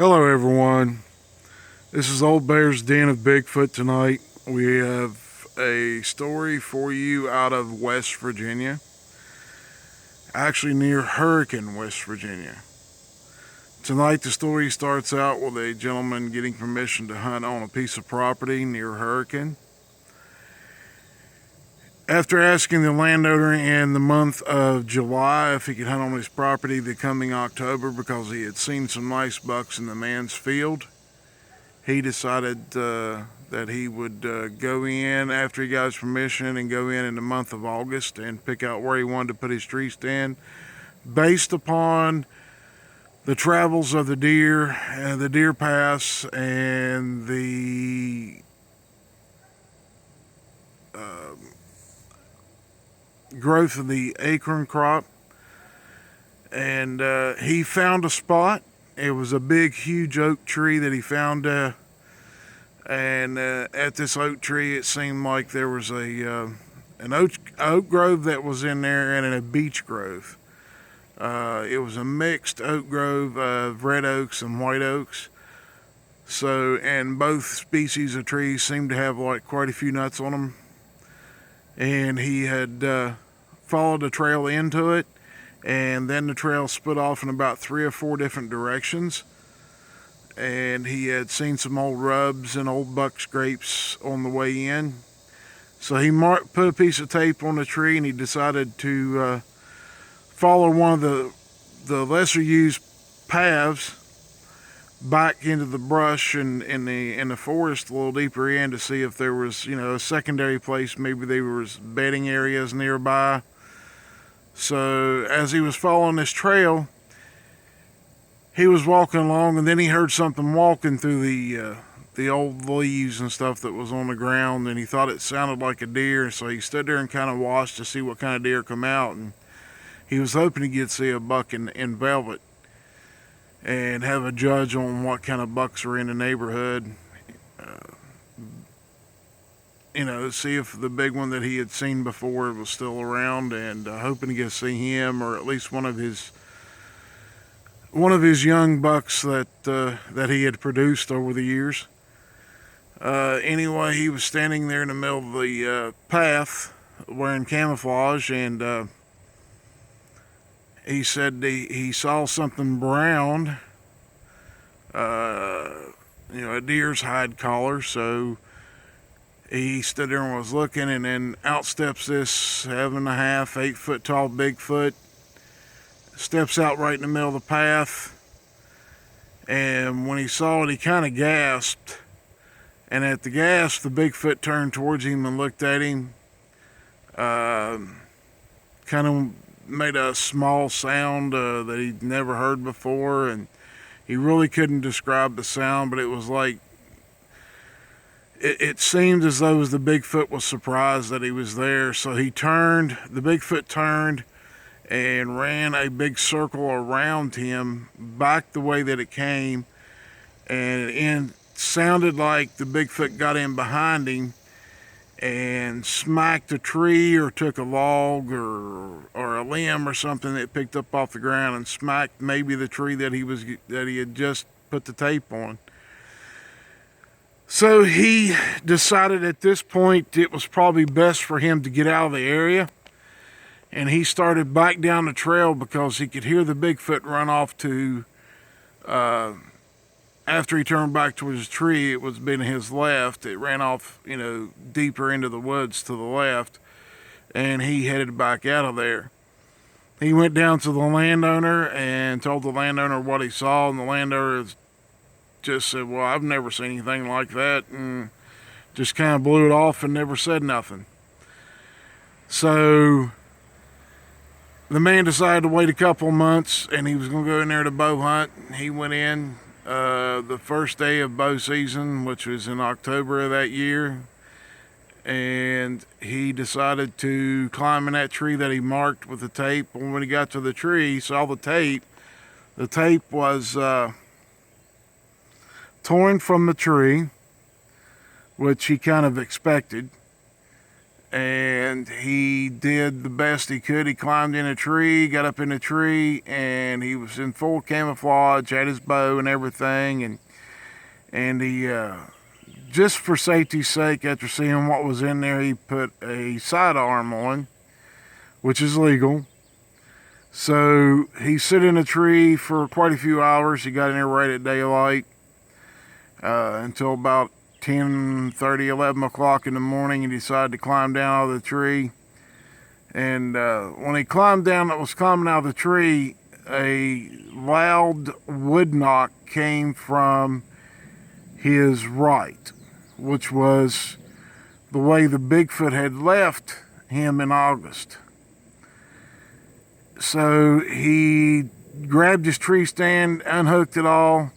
Hello everyone, this is Old Bear's Den of Bigfoot tonight. We have a story for you out of West Virginia, actually near Hurricane, West Virginia. Tonight the story starts out with a gentleman getting permission to hunt on a piece of property near Hurricane. After asking the landowner in the month of July if he could hunt on his property the coming October because he had seen some nice bucks in the man's field, he decided that he would go in after he got his permission and go in the month of August and pick out where he wanted to put his tree stand based upon the travels of the deer paths, and the growth of the acorn crop. And he found a spot. It was a big, huge oak tree that he found, and at this oak tree, it seemed like there was an oak grove that was in there and a beech grove. It was a mixed oak grove of red oaks and white oaks. So, and both species of trees seemed to have like quite a few nuts on them. And he had followed a trail into it, and then the trail split off in about 3 or 4 different directions, and he had seen some old rubs and old buck scrapes on the way in. So he put a piece of tape on the tree, and he decided to follow one of the lesser used paths back into the brush and in the forest a little deeper in to see if there was, a secondary place. Maybe there was bedding areas nearby. So as he was following this trail, he was walking along, and then he heard something walking through the old leaves and stuff that was on the ground, and he thought it sounded like a deer. So he stood there and kind of watched to see what kind of deer come out, and he was hoping to get to see a buck in velvet and have a judge on what kind of bucks are in the neighborhood. See if the big one that he had seen before was still around, and hoping to get to see him, or at least one of his young bucks that he had produced over the years. Anyway, he was standing there in the middle of the path wearing camouflage, and he said he saw something brown, a deer's hide collar. So he stood there and was looking, and then out steps this 7.5, 8 foot tall Bigfoot. Steps out right in the middle of the path, and when he saw it, he kind of gasped. And at the gasp, the Bigfoot turned towards him and looked at him. Kind of made a small sound that he'd never heard before, and he really couldn't describe the sound, but it was like, it seemed as though the Bigfoot was surprised that he was there. So the Bigfoot turned and ran a big circle around him, back the way that it came, and it sounded like the Bigfoot got in behind him and smacked a tree, or took a log or a limb or something that picked up off the ground and smacked maybe the tree that he had just put the tape on. So he decided at this point it was probably best for him to get out of the area, and he started back down the trail because he could hear the Bigfoot run off to, after he turned back towards the tree, it was been his left. It ran off, deeper into the woods to the left, and he headed back out of there. He went down to the landowner and told the landowner what he saw, and the landowner just said, "Well, I've never seen anything like that," and just kind of blew it off and never said nothing. So the man decided to wait a couple months, and he was going to go in there to bow hunt. He went in the first day of bow season, which was in October of that year, and he decided to climb in that tree that he marked with the tape. And when he got to the tree, he saw the tape. The tape was torn from the tree, which he kind of expected, and he did the best he could. He climbed in a tree, got up in a tree, and he was in full camouflage, had his bow and everything, and he just for safety's sake, after seeing what was in there, he put a sidearm on, which is legal. So he sit in a tree for quite a few hours. He got in there right at daylight until about 10:30, 11 o'clock in the morning, and decided to climb down out of the tree. And when he climbed down, was climbing out of the tree, a loud wood knock came from his right, which was the way the Bigfoot had left him in August. So he grabbed his tree stand, unhooked it all,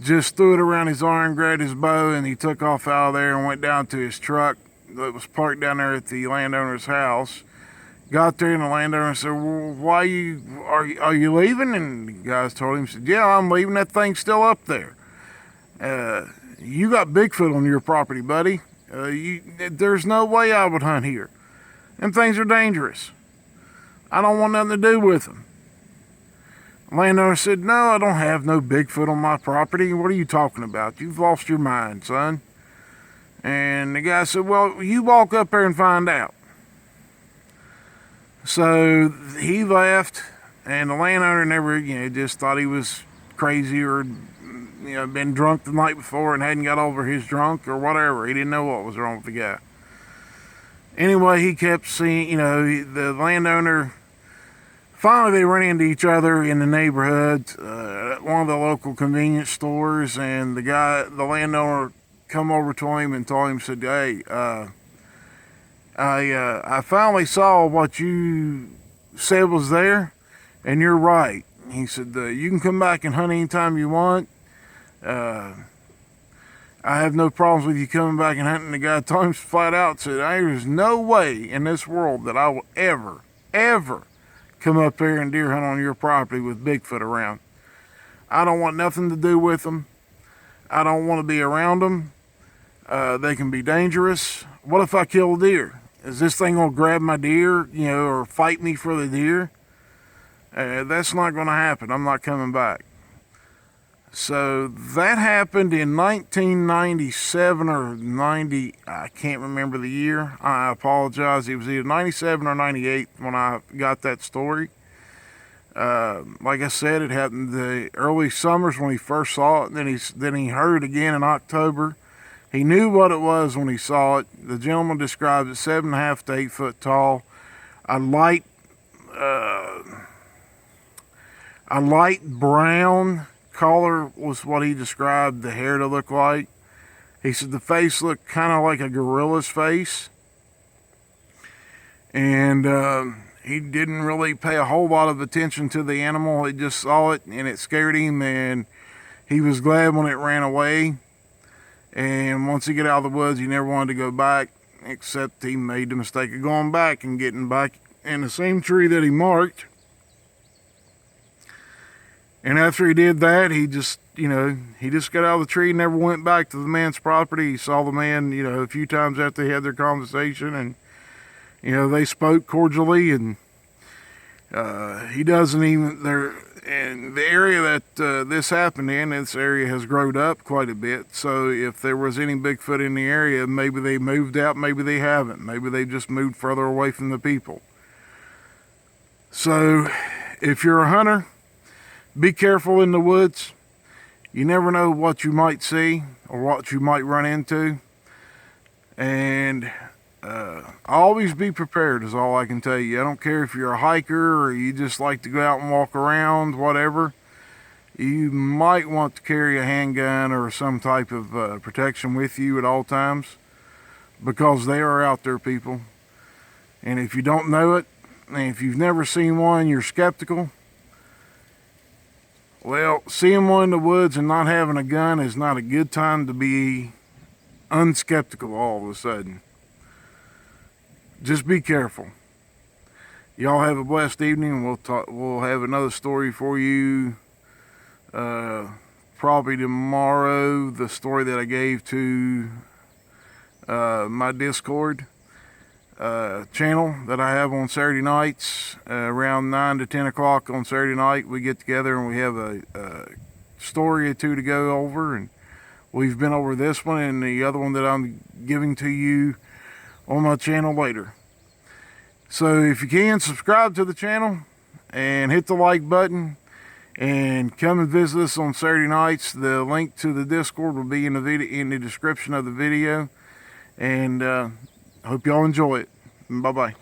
just threw it around his arm, grabbed his bow, and he took off out of there and went down to his truck that was parked down there at the landowner's house. Got there, and the landowner said, "Well, why are you leaving?" And the guys told him, said, "Yeah, I'm leaving. That thing's still up there. You got Bigfoot on your property, buddy. There's no way I would hunt here. Them things are dangerous. I don't want nothing to do with them." The landowner said, "No, I don't have no Bigfoot on my property. What are you talking about? You've lost your mind, son." And the guy said, "Well, you walk up there and find out." So he left, and the landowner never, just thought he was crazy or, been drunk the night before and hadn't got over his drunk or whatever. He didn't know what was wrong with the guy. Anyway, he kept seeing, the landowner. Finally, they ran into each other in the neighborhood at one of the local convenience stores, and the landowner, come over to him and told him, said, "Hey, I finally saw what you said was there, and you're right." He said, "You can come back and hunt anytime you want. I have no problems with you coming back and hunting." The guy told him flat out, said, "There's no way in this world that I will ever come up there and deer hunt on your property with Bigfoot around. I don't want nothing to do with them. I don't want to be around them. They can be dangerous. What if I kill a deer? Is this thing going to grab my deer, or fight me for the deer? That's not going to happen. I'm not coming back." So that happened in 1997 or 90. I can't remember the year. I apologize. It was either 97 or 98 when I got that story. Like I said, it happened the early summers when he first saw it. Then he heard it again in October. He knew what it was when he saw it. The gentleman described it 7.5 to 8 foot tall. A light brown color was what he described the hair to look like. He said the face looked kind of like a gorilla's face. And he didn't really pay a whole lot of attention to the animal. He just saw it and it scared him, and he was glad when it ran away. And once he got out of the woods, he never wanted to go back, except he made the mistake of going back and getting back in the same tree that he marked. And after he did that, he just got out of the tree and never went back to the man's property. He saw the man, a few times after they had their conversation, and, they spoke cordially, and he doesn't even, and the area that this happened in, this area has grown up quite a bit. So if there was any Bigfoot in the area, maybe they moved out, maybe they haven't. Maybe they just moved further away from the people. So if you're a hunter, be careful in the woods. You never know what you might see or what you might run into. And always be prepared is all I can tell you. I don't care if you're a hiker or you just like to go out and walk around, whatever. You might want to carry a handgun or some type of protection with you at all times, because they are out there, people. And if you don't know it, and if you've never seen one, you're skeptical. Well, seeing one in the woods and not having a gun is not a good time to be unskeptical all of a sudden. Just be careful. Y'all have a blessed evening. We'll have another story for you probably tomorrow. The story that I gave to my Discord. channel that I have on Saturday nights. Around 9 to 10 o'clock on Saturday night, we get together and we have a story or two to go over. And we've been over this one and the other one that I'm giving to you on my channel later. So if you can, subscribe to the channel and hit the like button and come and visit us on Saturday nights. The link to the Discord will be in the description of the video. And hope y'all enjoy it. Bye-bye.